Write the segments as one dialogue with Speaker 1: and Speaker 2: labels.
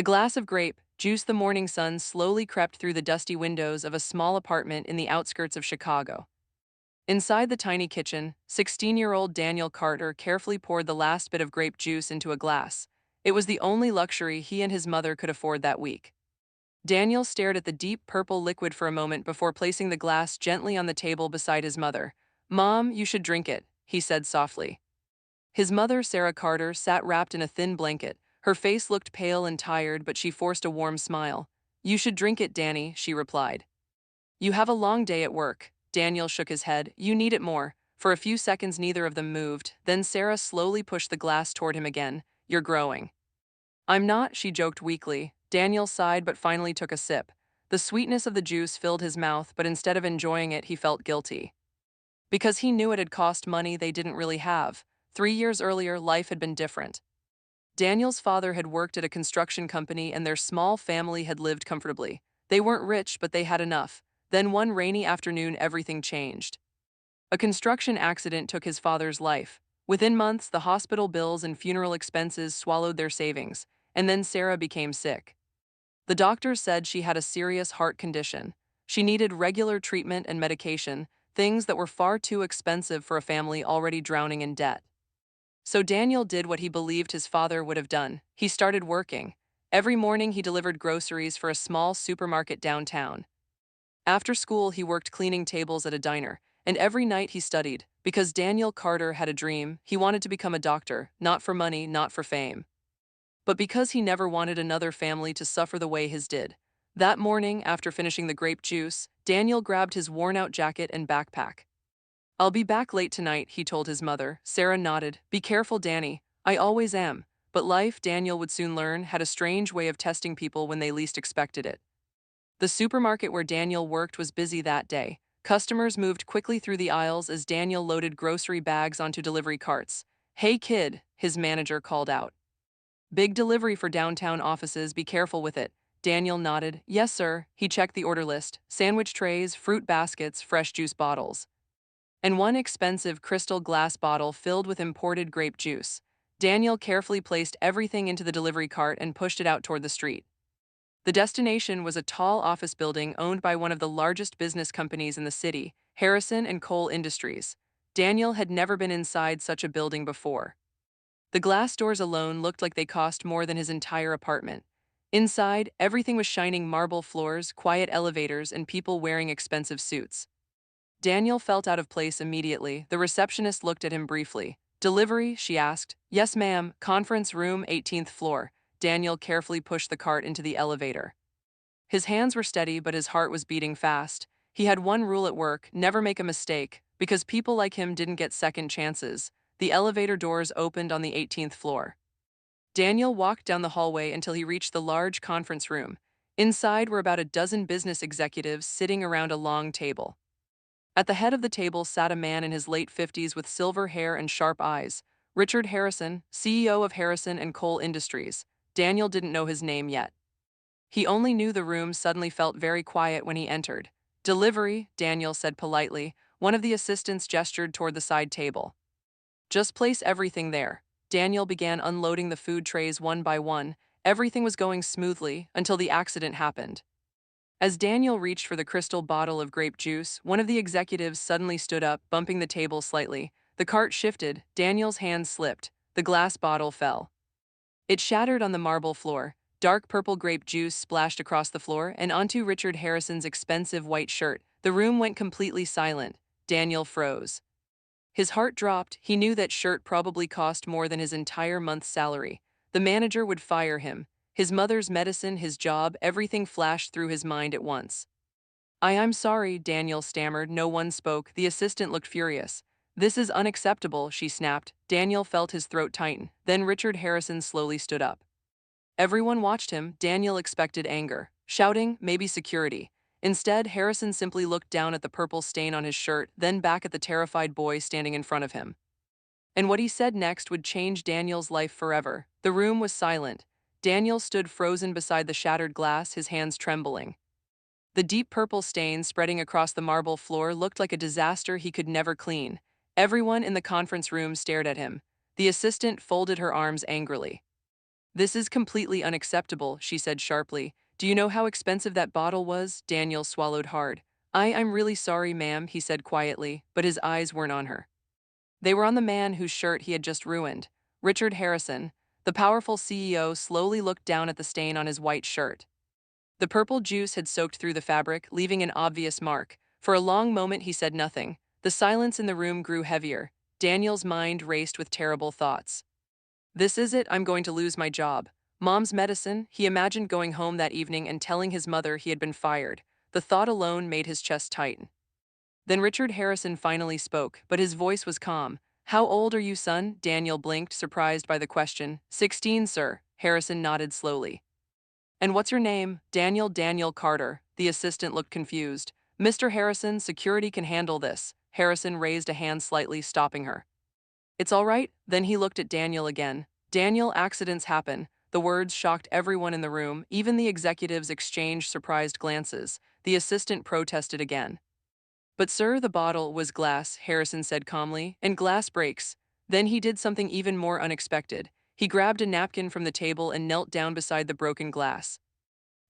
Speaker 1: The glass of grape juice. The morning sun slowly crept through the dusty windows of a small apartment in the outskirts of Chicago. Inside the tiny kitchen, 16-year-old Daniel Carter carefully poured the last bit of grape juice into a glass. It was the only luxury he and his mother could afford that week. Daniel stared at the deep purple liquid for a moment before placing the glass gently on the table beside his mother. "Mom, you should drink it," he said softly. His mother, Sarah Carter, sat wrapped in a thin blanket. Her face looked pale and tired, but she forced a warm smile. "You should drink it, Danny," she replied. "You have a long day at work." Daniel shook his head. "You need it more." For a few seconds neither of them moved, then Sarah slowly pushed the glass toward him again. "You're growing." "I'm not," she joked weakly. Daniel sighed but finally took a sip. The sweetness of the juice filled his mouth, but instead of enjoying it, he felt guilty. Because he knew it had cost money they didn't really have. 3 years earlier, life had been different. Daniel's father had worked at a construction company and their small family had lived comfortably. They weren't rich, but they had enough. Then one rainy afternoon, everything changed. A construction accident took his father's life. Within months, the hospital bills and funeral expenses swallowed their savings, and then Sarah became sick. The doctors said she had a serious heart condition. She needed regular treatment and medication, things that were far too expensive for a family already drowning in debt. So Daniel did what he believed his father would have done. He started working. Every morning he delivered groceries for a small supermarket downtown. After school he worked cleaning tables at a diner, and every night he studied, because Daniel Carter had a dream. He wanted to become a doctor, not for money, not for fame, but because he never wanted another family to suffer the way his did. That morning, after finishing the grape juice, Daniel grabbed his worn-out jacket and backpack. "I'll be back late tonight," he told his mother. Sarah nodded. "Be careful, Danny." "I always am." But life, Daniel would soon learn, had a strange way of testing people when they least expected it. The supermarket where Daniel worked was busy that day. Customers moved quickly through the aisles as Daniel loaded grocery bags onto delivery carts. "Hey kid," his manager called out. "Big delivery for downtown offices, be careful with it." Daniel nodded. "Yes, sir." He checked the order list: sandwich trays, fruit baskets, fresh juice bottles, and one expensive crystal glass bottle filled with imported grape juice. Daniel carefully placed everything into the delivery cart and pushed it out toward the street. The destination was a tall office building owned by one of the largest business companies in the city, Harrison and Cole Industries. Daniel had never been inside such a building before. The glass doors alone looked like they cost more than his entire apartment. Inside, everything was shining: marble floors, quiet elevators, and people wearing expensive suits. Daniel felt out of place immediately. The receptionist looked at him briefly. "Delivery?" she asked. "Yes, ma'am. Conference room, 18th floor." Daniel carefully pushed the cart into the elevator. His hands were steady, but his heart was beating fast. He had one rule at work: never make a mistake, because people like him didn't get second chances. The elevator doors opened on the 18th floor. Daniel walked down the hallway until he reached the large conference room. Inside were about a dozen business executives sitting around a long table. At the head of the table sat a man in his late 50s with silver hair and sharp eyes. Richard Harrison, CEO of Harrison and Cole Industries. Daniel didn't know his name yet. He only knew the room suddenly felt very quiet when he entered. "Delivery," Daniel said politely. One of the assistants gestured toward the side table. "Just place everything there." Daniel began unloading the food trays one by one. Everything was going smoothly until the accident happened. As Daniel reached for the crystal bottle of grape juice, one of the executives suddenly stood up, bumping the table slightly. The cart shifted. Daniel's hand slipped. The glass bottle fell. It shattered on the marble floor. Dark purple grape juice splashed across the floor and onto Richard Harrison's expensive white shirt. The room went completely silent. Daniel froze. His heart dropped. He knew that shirt probably cost more than his entire month's salary. The manager would fire him. His mother's medicine, his job, everything flashed through his mind at once. I'm sorry," Daniel stammered. No one spoke. The assistant looked furious. "This is unacceptable," she snapped. Daniel felt his throat tighten. Then Richard Harrison slowly stood up. Everyone watched him. Daniel expected anger, shouting, maybe security. Instead, Harrison simply looked down at the purple stain on his shirt, then back at the terrified boy standing in front of him. And what he said next would change Daniel's life forever. The room was silent. Daniel stood frozen beside the shattered glass, his hands trembling. The deep purple stain spreading across the marble floor looked like a disaster he could never clean. Everyone in the conference room stared at him. The assistant folded her arms angrily. This is completely unacceptable, she said sharply. Do you know how expensive that bottle was? Daniel swallowed hard. I'm really sorry, ma'am, he said quietly, but his eyes weren't on her. They were on the man whose shirt he had just ruined, Richard Harrison. The powerful CEO slowly looked down at the stain on his white shirt. The purple juice had soaked through the fabric, leaving an obvious mark. For a long moment he said nothing. The silence in the room grew heavier. Daniel's mind raced with terrible thoughts. This is it, I'm going to lose my job. Mom's medicine, he imagined going home that evening and telling his mother he had been fired. The thought alone made his chest tighten. Then Richard Harrison finally spoke, but his voice was calm. How old are you, son? Daniel blinked, surprised by the question. 16, sir. Harrison nodded slowly. And what's your name? Daniel Carter. The assistant looked confused. Mr. Harrison, security can handle this. Harrison raised a hand slightly, stopping her. It's all right. Then he looked at Daniel again. Daniel, accidents happen. The words shocked everyone in the room, even the executives exchanged surprised glances. The assistant protested again. But sir, the bottle was glass, Harrison said calmly, and glass breaks. Then he did something even more unexpected. He grabbed a napkin from the table and knelt down beside the broken glass.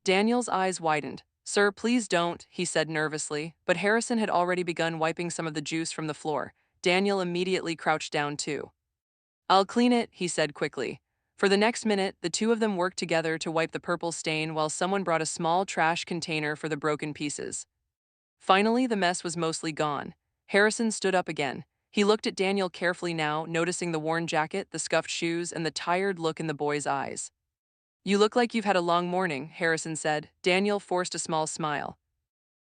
Speaker 1: Daniel's eyes widened. Sir, please don't, he said nervously, but Harrison had already begun wiping some of the juice from the floor. Daniel immediately crouched down too. I'll clean it, he said quickly. For the next minute, the two of them worked together to wipe the purple stain while someone brought a small trash container for the broken pieces. Finally, the mess was mostly gone. Harrison stood up again. He looked at Daniel carefully now, noticing the worn jacket, the scuffed shoes, and the tired look in the boy's eyes. You look like you've had a long morning, Harrison said. Daniel forced a small smile.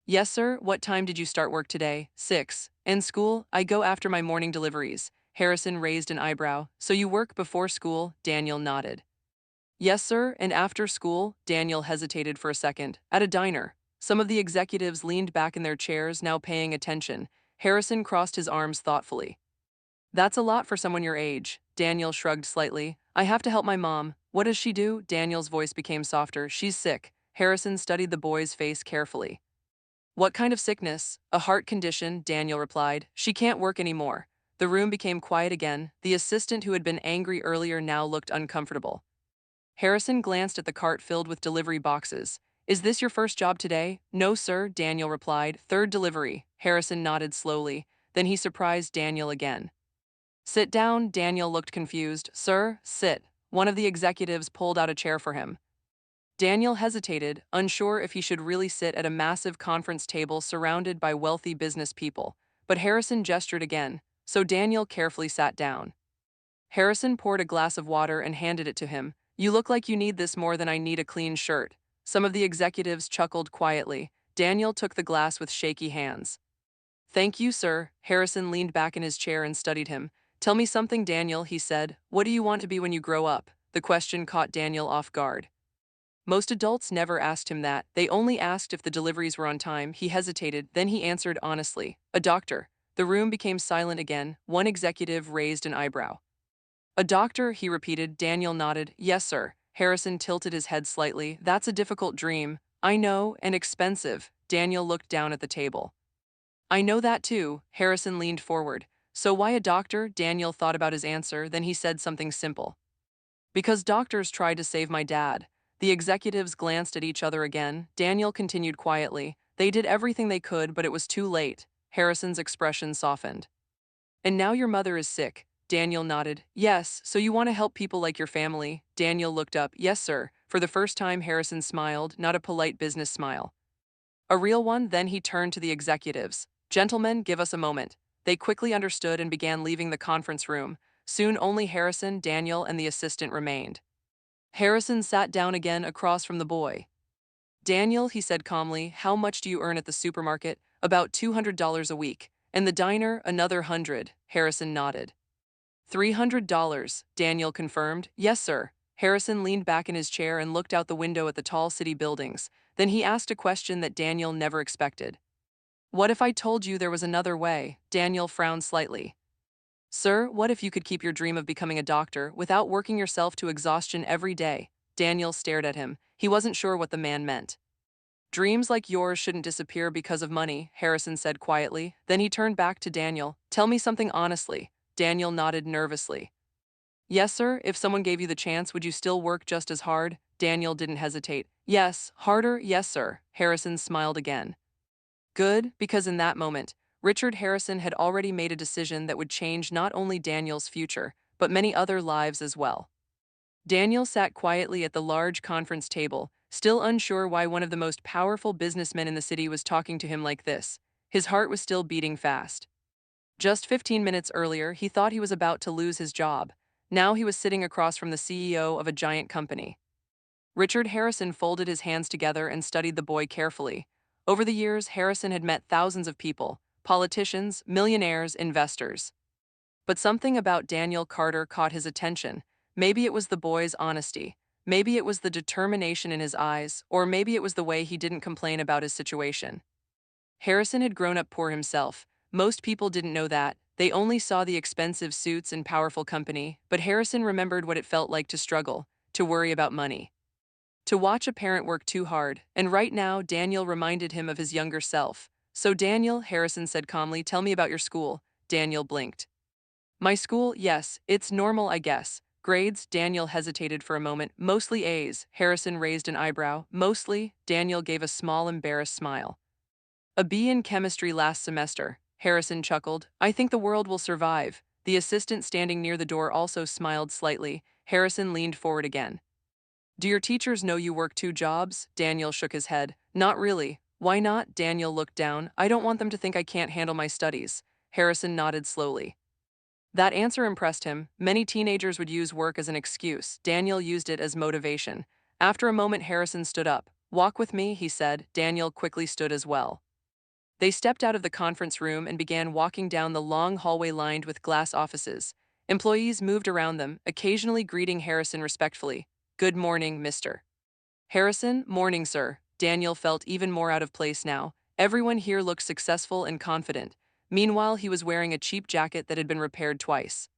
Speaker 1: Yes, sir. What time did you start work today? 6. And school? I go after my morning deliveries. Harrison raised an eyebrow. So you work before school? Daniel nodded. Yes, sir. And after school? Daniel hesitated for a second. At a diner. Some of the executives leaned back in their chairs, now paying attention. Harrison crossed his arms thoughtfully. That's a lot for someone your age. Daniel shrugged slightly. I have to help my mom. What does she do? Daniel's voice became softer. She's sick. Harrison studied the boy's face carefully. What kind of sickness? A heart condition, Daniel replied. She can't work anymore. The room became quiet again. The assistant who had been angry earlier now looked uncomfortable. Harrison glanced at the cart filled with delivery boxes. Is this your first job today? No, sir, Daniel replied. Third delivery. Harrison nodded slowly. Then he surprised Daniel again. Sit down, Daniel looked confused. Sir, sit. One of the executives pulled out a chair for him. Daniel hesitated, unsure if he should really sit at a massive conference table surrounded by wealthy business people. But Harrison gestured again, so Daniel carefully sat down. Harrison poured a glass of water and handed it to him. You look like you need this more than I need a clean shirt. Some of the executives chuckled quietly. Daniel took the glass with shaky hands. Thank you, sir. Harrison leaned back in his chair and studied him. Tell me something, Daniel, he said. What do you want to be when you grow up? The question caught Daniel off guard. Most adults never asked him that. They only asked if the deliveries were on time. He hesitated, then he answered honestly. A doctor. The room became silent again. One executive raised an eyebrow. A doctor, he repeated. Daniel nodded. Yes, sir. Harrison tilted his head slightly. That's a difficult dream. I know, and expensive. Daniel looked down at the table. I know that too. Harrison leaned forward. So why a doctor? Daniel thought about his answer, then he said something simple. Because doctors tried to save my dad. The executives glanced at each other again. Daniel continued quietly. They did everything they could, but it was too late. Harrison's expression softened. And now your mother is sick. Daniel nodded. Yes, so you want to help people like your family? Daniel looked up. Yes, sir. For the first time, Harrison smiled, not a polite business smile. A real one. Then he turned to the executives. Gentlemen, give us a moment. They quickly understood and began leaving the conference room. Soon only Harrison, Daniel, and the assistant remained. Harrison sat down again across from the boy. Daniel, he said calmly, how much do you earn at the supermarket? About $200 a week. And the diner, another 100. Harrison nodded. $300, Daniel confirmed. Yes, sir. Harrison leaned back in his chair and looked out the window at the tall city buildings. Then he asked a question that Daniel never expected. What if I told you there was another way? Daniel frowned slightly. Sir, what if you could keep your dream of becoming a doctor without working yourself to exhaustion every day? Daniel stared at him. He wasn't sure what the man meant. Dreams like yours shouldn't disappear because of money, Harrison said quietly. Then he turned back to Daniel. Tell me something honestly. Daniel nodded nervously. Yes, sir, if someone gave you the chance, would you still work just as hard? Daniel didn't hesitate. Yes, harder, yes, sir. Harrison smiled again. Good, because in that moment, Richard Harrison had already made a decision that would change not only Daniel's future, but many other lives as well. Daniel sat quietly at the large conference table, still unsure why one of the most powerful businessmen in the city was talking to him like this. His heart was still beating fast. Just 15 minutes earlier, he thought he was about to lose his job. Now he was sitting across from the CEO of a giant company. Richard Harrison folded his hands together and studied the boy carefully. Over the years, Harrison had met thousands of people, politicians, millionaires, investors. But something about Daniel Carter caught his attention. Maybe it was the boy's honesty. Maybe it was the determination in his eyes, or maybe it was the way he didn't complain about his situation. Harrison had grown up poor himself. Most people didn't know that. They only saw the expensive suits and powerful company, but Harrison remembered what it felt like to struggle, to worry about money, to watch a parent work too hard, and right now Daniel reminded him of his younger self. So Daniel, Harrison said calmly, tell me about your school. Daniel blinked. My school, yes, it's normal, I guess. Grades, Daniel hesitated for a moment. Mostly A's. Harrison raised an eyebrow. Mostly, Daniel gave a small embarrassed smile. A B in chemistry last semester. Harrison chuckled. I think the world will survive. The assistant standing near the door also smiled slightly. Harrison leaned forward again. Do your teachers know you work two jobs? Daniel shook his head. Not really. Why not? Daniel looked down. I don't want them to think I can't handle my studies. Harrison nodded slowly. That answer impressed him. Many teenagers would use work as an excuse. Daniel used it as motivation. After a moment, Harrison stood up. Walk with me, he said. Daniel quickly stood as well. They stepped out of the conference room and began walking down the long hallway lined with glass offices. Employees moved around them, occasionally greeting Harrison respectfully. Good morning, Mr. Harrison, morning, sir. Daniel felt even more out of place now. Everyone here looked successful and confident. Meanwhile, he was wearing a cheap jacket that had been repaired twice.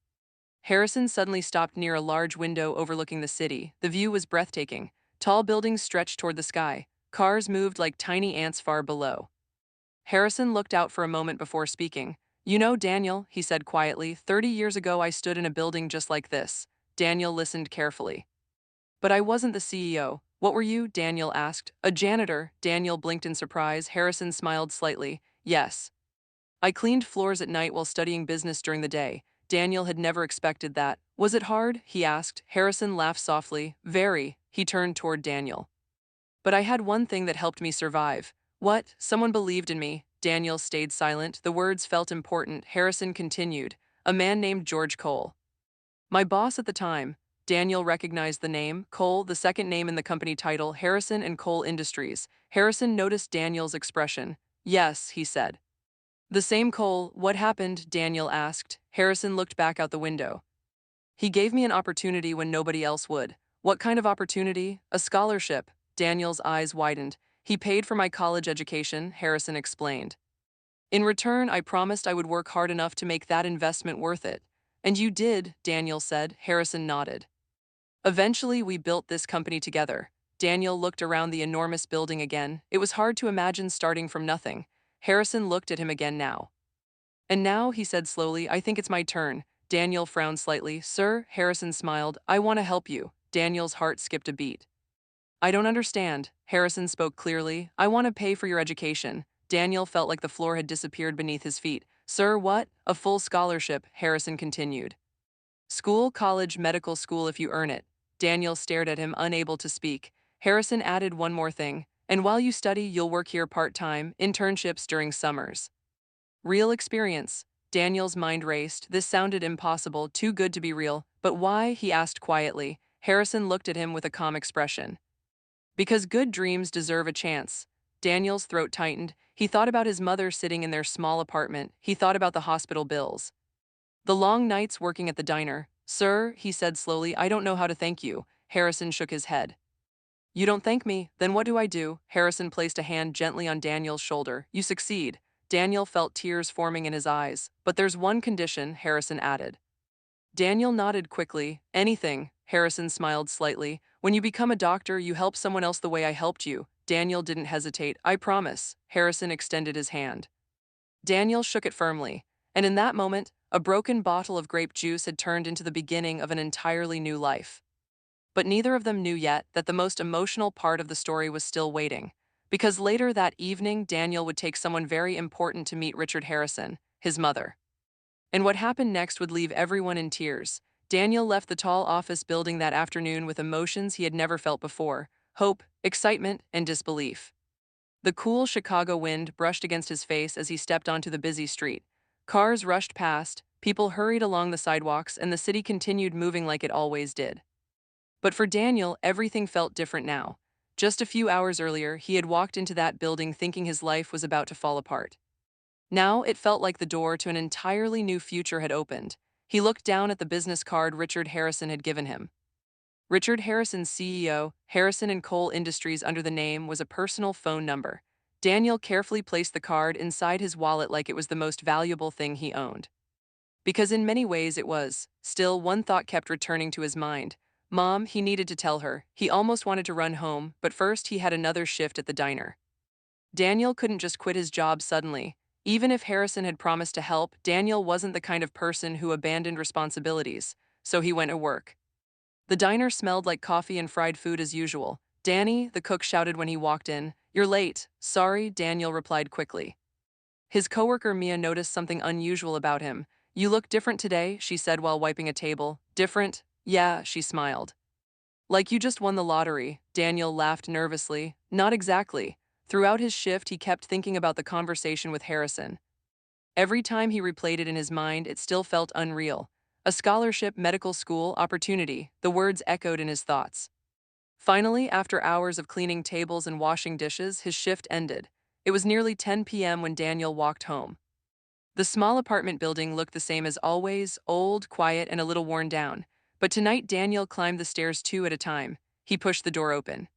Speaker 1: Harrison suddenly stopped near a large window overlooking the city. The view was breathtaking. Tall buildings stretched toward the sky. Cars moved like tiny ants far below. Harrison looked out for a moment before speaking. You know, Daniel, he said quietly, 30 years ago I stood in a building just like this. Daniel listened carefully. But I wasn't the CEO. What were you? Daniel asked. A janitor. Daniel blinked in surprise. Harrison smiled slightly. Yes. I cleaned floors at night while studying business during the day. Daniel had never expected that. Was it hard? He asked. Harrison laughed softly. Very. He turned toward Daniel. But I had one thing that helped me survive. What? Someone believed in me. Daniel stayed silent. The words felt important. Harrison continued. A man named George Cole. My boss at the time. Daniel recognized the name. Cole, the second name in the company title, Harrison and Cole Industries. Harrison noticed Daniel's expression. Yes, he said. The same Cole. What happened? Daniel asked. Harrison looked back out the window. He gave me an opportunity when nobody else would. What kind of opportunity? A scholarship. Daniel's eyes widened. He paid for my college education, Harrison explained. In return, I promised I would work hard enough to make that investment worth it. And you did, Daniel said. Harrison nodded. Eventually, we built this company together. Daniel looked around the enormous building again. It was hard to imagine starting from nothing. Harrison looked at him again now. And now, he said slowly, I think it's my turn. Daniel frowned slightly. Sir, Harrison smiled. I want to help you. Daniel's heart skipped a beat. I don't understand. Harrison spoke clearly. I want to pay for your education. Daniel felt like the floor had disappeared beneath his feet. Sir, what? A full scholarship, Harrison continued. School, college, medical school if you earn it. Daniel stared at him, unable to speak. Harrison added one more thing. And while you study, you'll work here part-time, internships during summers. Real experience. Daniel's mind raced. This sounded impossible, too good to be real. But why? He asked quietly. Harrison looked at him with a calm expression. Because good dreams deserve a chance. Daniel's throat tightened. He thought about his mother sitting in their small apartment. He thought about the hospital bills. The long nights working at the diner. Sir, he said slowly, I don't know how to thank you. Harrison shook his head. You don't thank me, then what do I do? Harrison placed a hand gently on Daniel's shoulder. You succeed. Daniel felt tears forming in his eyes. But there's one condition, Harrison added. Daniel nodded quickly. Anything. Harrison smiled slightly. When you become a doctor, you help someone else the way I helped you. Daniel didn't hesitate. I promise. Harrison extended his hand. Daniel shook it firmly. And in that moment, A broken bottle of grape juice had turned into the beginning of an entirely new life. But neither of them knew yet that the most emotional part of the story was still waiting. Because later that evening, Daniel would take someone very important to meet Richard Harrison, his mother. And what happened next would leave everyone in tears. Daniel left the tall office building that afternoon with emotions he had never felt before: hope, excitement, and disbelief. The cool Chicago wind brushed against his face as he stepped onto the busy street. Cars rushed past, people hurried along the sidewalks, and the city continued moving like it always did. But for Daniel, everything felt different now. Just a few hours earlier, he had walked into that building thinking his life was about to fall apart. Now it felt like the door to an entirely new future had opened. He looked down at the business card Richard Harrison had given him. Richard Harrison, CEO, Harrison and Coal Industries under the name, was a personal phone number. Daniel carefully placed the card inside his wallet like it was the most valuable thing he owned. Because in many ways it was. Still, one thought kept returning to his mind. Mom, he needed to tell her. He almost wanted to run home, but first he had another shift at the diner. Daniel couldn't just quit his job suddenly. Even if Harrison had promised to help, Daniel wasn't the kind of person who abandoned responsibilities, so he went to work. The diner smelled like coffee and fried food as usual. "Danny," the cook shouted when he walked in. "You're late." "Sorry," Daniel replied quickly. His coworker Mia noticed something unusual about him. "You look different today," she said while wiping a table. "Different?" "Yeah," she smiled. "Like you just won the lottery." Daniel laughed nervously. "Not exactly." Throughout his shift, he kept thinking about the conversation with Harrison. Every time he replayed it in his mind, it still felt unreal. A scholarship, medical school, opportunity, the words echoed in his thoughts. Finally, after hours of cleaning tables and washing dishes, his shift ended. It was nearly 10 p.m. when Daniel walked home. The small apartment building looked the same as always, old, quiet, and a little worn down. But tonight Daniel climbed the stairs two at a time. He pushed the door open.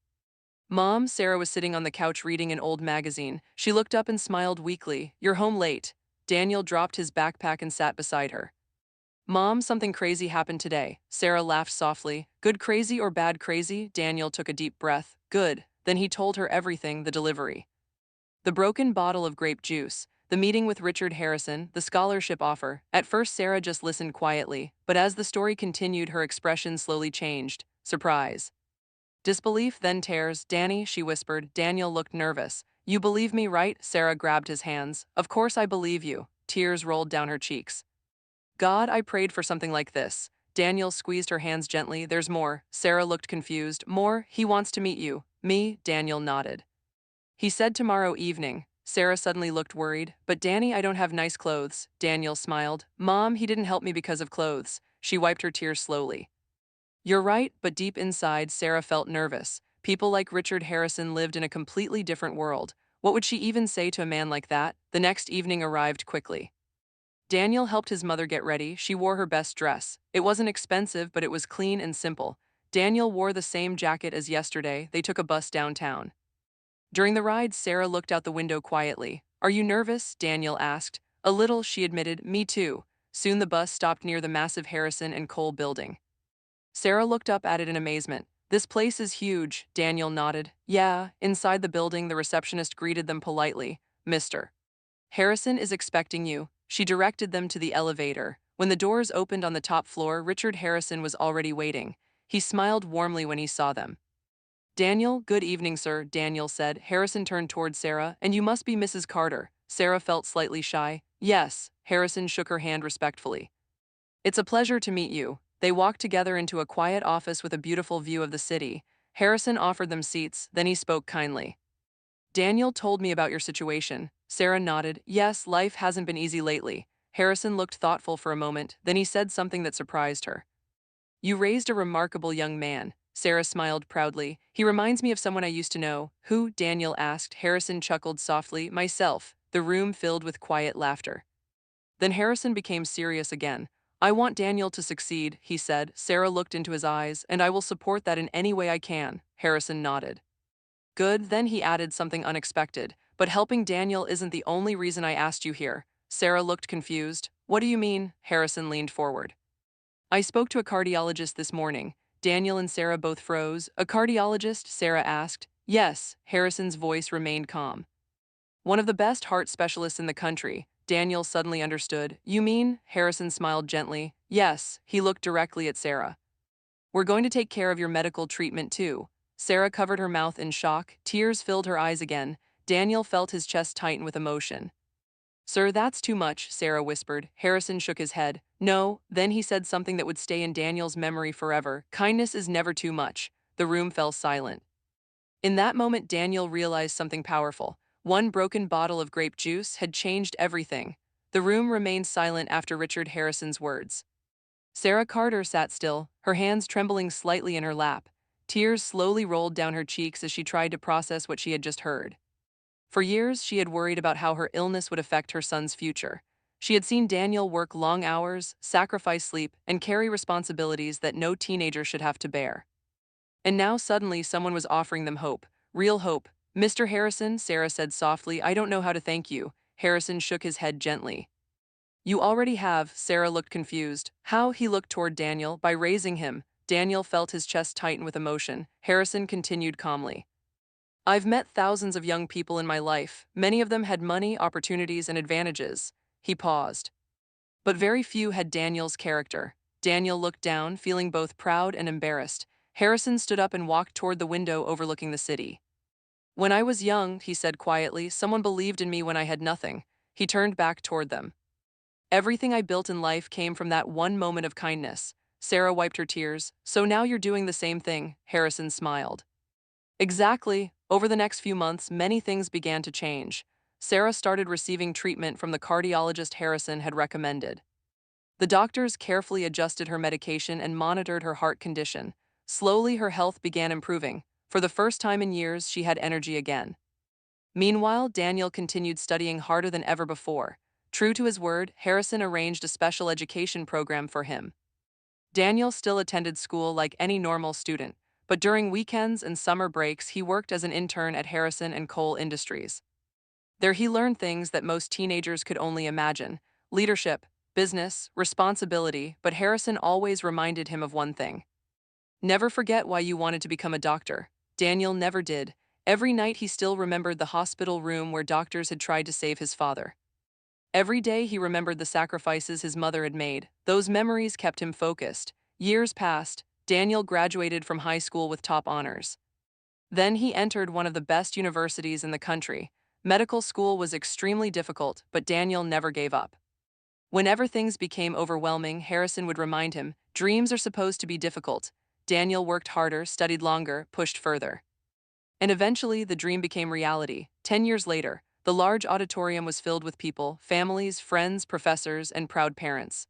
Speaker 1: Mom, Sarah, was sitting on the couch reading an old magazine. She looked up and smiled weakly. "You're home late." Daniel dropped his backpack and sat beside her. "Mom, something crazy happened today." Sarah laughed softly. "Good crazy or bad crazy?" Daniel took a deep breath. "Good." Then he told her everything: the delivery, the broken bottle of grape juice, the meeting with Richard Harrison, the scholarship offer. At first, Sarah just listened quietly, but as the story continued, her expression slowly changed. Surprise, disbelief, then tears. "Danny," she whispered. Daniel looked nervous. "You believe me, right?" Sarah grabbed his hands. "Of course I believe you." Tears rolled down her cheeks. "God, I prayed for something like this." Daniel squeezed her hands gently. "There's more." Sarah looked confused. "More? He wants to meet you." "Me?" Daniel nodded. "He said tomorrow evening." Sarah suddenly looked worried. "But Danny, I don't have nice clothes." Daniel smiled. "Mom, he didn't help me because of clothes." She wiped her tears slowly. "You're right," but deep inside, Sarah felt nervous. People like Richard Harrison lived in a completely different world. What would she even say to a man like that? The next evening arrived quickly. Daniel helped his mother get ready. She wore her best dress. It wasn't expensive, but it was clean and simple. Daniel wore the same jacket as yesterday. They took a bus downtown. During the ride, Sarah looked out the window quietly. "Are you nervous?" Daniel asked. "A little," she admitted. "Me too." Soon the bus stopped near the massive Harrison and Cole building. Sarah looked up at it in amazement. "This place is huge." Daniel nodded. "Yeah." Inside the building, the receptionist greeted them politely. "Mr. Harrison is expecting you." She directed them to the elevator. When the doors opened on the top floor, Richard Harrison was already waiting. He smiled warmly when he saw them. "Daniel, good evening, sir," Daniel said. Harrison turned toward Sarah. "And you must be Mrs. Carter." Sarah felt slightly shy. "Yes." Harrison shook her hand respectfully. "It's a pleasure to meet you." They walked together into a quiet office with a beautiful view of the city. Harrison offered them seats, then he spoke kindly. "Daniel told me about your situation." Sarah nodded. "Yes, life hasn't been easy lately." Harrison looked thoughtful for a moment, then he said something that surprised her. "You raised a remarkable young man." Sarah smiled proudly. "He reminds me of someone I used to know." "Who?" Daniel asked. Harrison chuckled softly. "Myself." The room filled with quiet laughter. Then Harrison became serious again. "I want Daniel to succeed," he said. Sarah looked into his eyes. "And I will support that in any way I can." Harrison nodded. "Good." Then he added something unexpected. "But helping Daniel isn't the only reason I asked you here." Sarah looked confused. "What do you mean?" Harrison leaned forward. "I spoke to a cardiologist this morning." Daniel and Sarah both froze. "A cardiologist?" Sarah asked. "Yes." Harrison's voice remained calm. "One of the best heart specialists in the country." Daniel suddenly understood. You mean? Harrison smiled gently. Yes, he looked directly at Sarah. We're going to take care of your medical treatment too. Sarah covered her mouth in shock, tears filled her eyes again. Daniel felt his chest tighten with emotion. Sir, that's too much, Sarah whispered. Harrison shook his head. No, then he said something that would stay in Daniel's memory forever. Kindness is never too much. The room fell silent. In that moment, Daniel realized something powerful. One broken bottle of grape juice had changed everything. The room remained silent after Richard Harrison's words. Sarah Carter sat still, her hands trembling slightly in her lap. Tears slowly rolled down her cheeks as she tried to process what she had just heard. For years, she had worried about how her illness would affect her son's future. She had seen Daniel work long hours, sacrifice sleep, and carry responsibilities that no teenager should have to bear. And now suddenly someone was offering them hope. Real hope. Mr. Harrison, Sarah said softly, I don't know how to thank you. Harrison shook his head gently. You already have, Sarah looked confused. How? He looked toward Daniel. By raising him. Daniel felt his chest tighten with emotion. Harrison continued calmly. I've met thousands of young people in my life. Many of them had money, opportunities, and advantages. He paused. But very few had Daniel's character. Daniel looked down, feeling both proud and embarrassed. Harrison stood up and walked toward the window overlooking the city. When I was young, he said quietly, someone believed in me when I had nothing. He turned back toward them. Everything I built in life came from that one moment of kindness. Sarah wiped her tears. So now you're doing the same thing, Harrison smiled. Exactly. Over the next few months, many things began to change. Sarah started receiving treatment from the cardiologist Harrison had recommended. The doctors carefully adjusted her medication and monitored her heart condition. Slowly, her health began improving. For the first time in years, she had energy again. Meanwhile, Daniel continued studying harder than ever before. True to his word, Harrison arranged a special education program for him. Daniel still attended school like any normal student, but during weekends and summer breaks, he worked as an intern at Harrison and Cole Industries. There he learned things that most teenagers could only imagine: leadership, business, responsibility, but Harrison always reminded him of one thing. Never forget why you wanted to become a doctor. Daniel never did. Every night he still remembered the hospital room where doctors had tried to save his father. Every day he remembered the sacrifices his mother had made. Those memories kept him focused. Years passed. Daniel graduated from high school with top honors. Then he entered one of the best universities in the country. Medical school was extremely difficult, but Daniel never gave up. Whenever things became overwhelming, Harrison would remind him, dreams are supposed to be difficult. Daniel worked harder, studied longer, pushed further. And eventually, the dream became reality. 10 years later, the large auditorium was filled with people, families, friends, professors, and proud parents.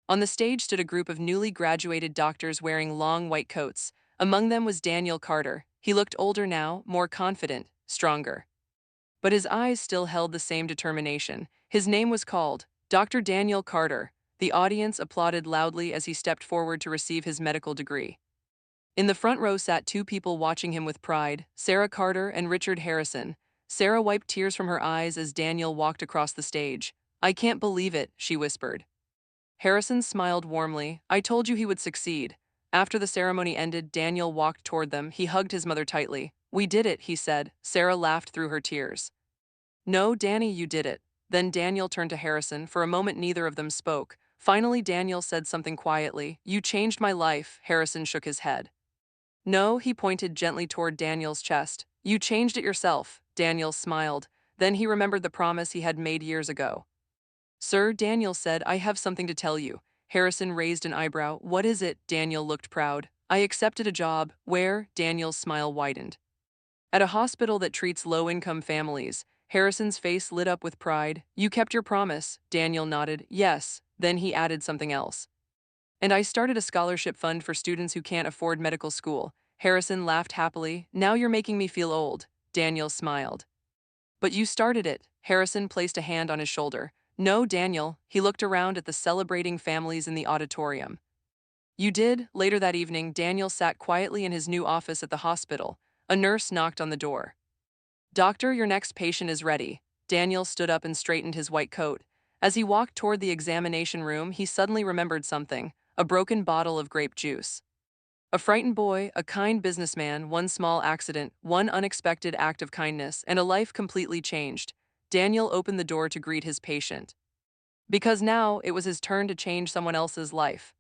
Speaker 1: On the stage stood a group of newly graduated doctors wearing long white coats. Among them was Daniel Carter. He looked older now, more confident, stronger. But his eyes still held the same determination. His name was called, Dr. Daniel Carter. The audience applauded loudly as he stepped forward to receive his medical degree. In the front row sat two people watching him with pride, Sarah Carter and Richard Harrison. Sarah wiped tears from her eyes as Daniel walked across the stage. I can't believe it, she whispered. Harrison smiled warmly. I told you he would succeed. After the ceremony ended, Daniel walked toward them. He hugged his mother tightly. We did it, he said. Sarah laughed through her tears. No, Danny, you did it. Then Daniel turned to Harrison. For a moment, neither of them spoke. Finally, Daniel said something quietly. You changed my life. Harrison shook his head. No, he pointed gently toward Daniel's chest. You changed it yourself. Daniel smiled. Then he remembered the promise he had made years ago. Sir, Daniel said, I have something to tell you. Harrison raised an eyebrow. What is it? Daniel looked proud. I accepted a job. Where? Daniel's smile widened. At a hospital that treats low-income families. Harrison's face lit up with pride. You kept your promise. Daniel nodded. Yes. Then he added something else. And I started a scholarship fund for students who can't afford medical school. Harrison laughed happily. Now you're making me feel old. Daniel smiled. But you started it. Harrison placed a hand on his shoulder. No, Daniel. He looked around at the celebrating families in the auditorium. You did. Later that evening, Daniel sat quietly in his new office at the hospital. A nurse knocked on the door. Doctor, your next patient is ready. Daniel stood up and straightened his white coat. As he walked toward the examination room, he suddenly remembered something: a broken bottle of grape juice. A frightened boy, a kind businessman, one small accident, one unexpected act of kindness, and a life completely changed. Daniel opened the door to greet his patient. Because now it was his turn to change someone else's life.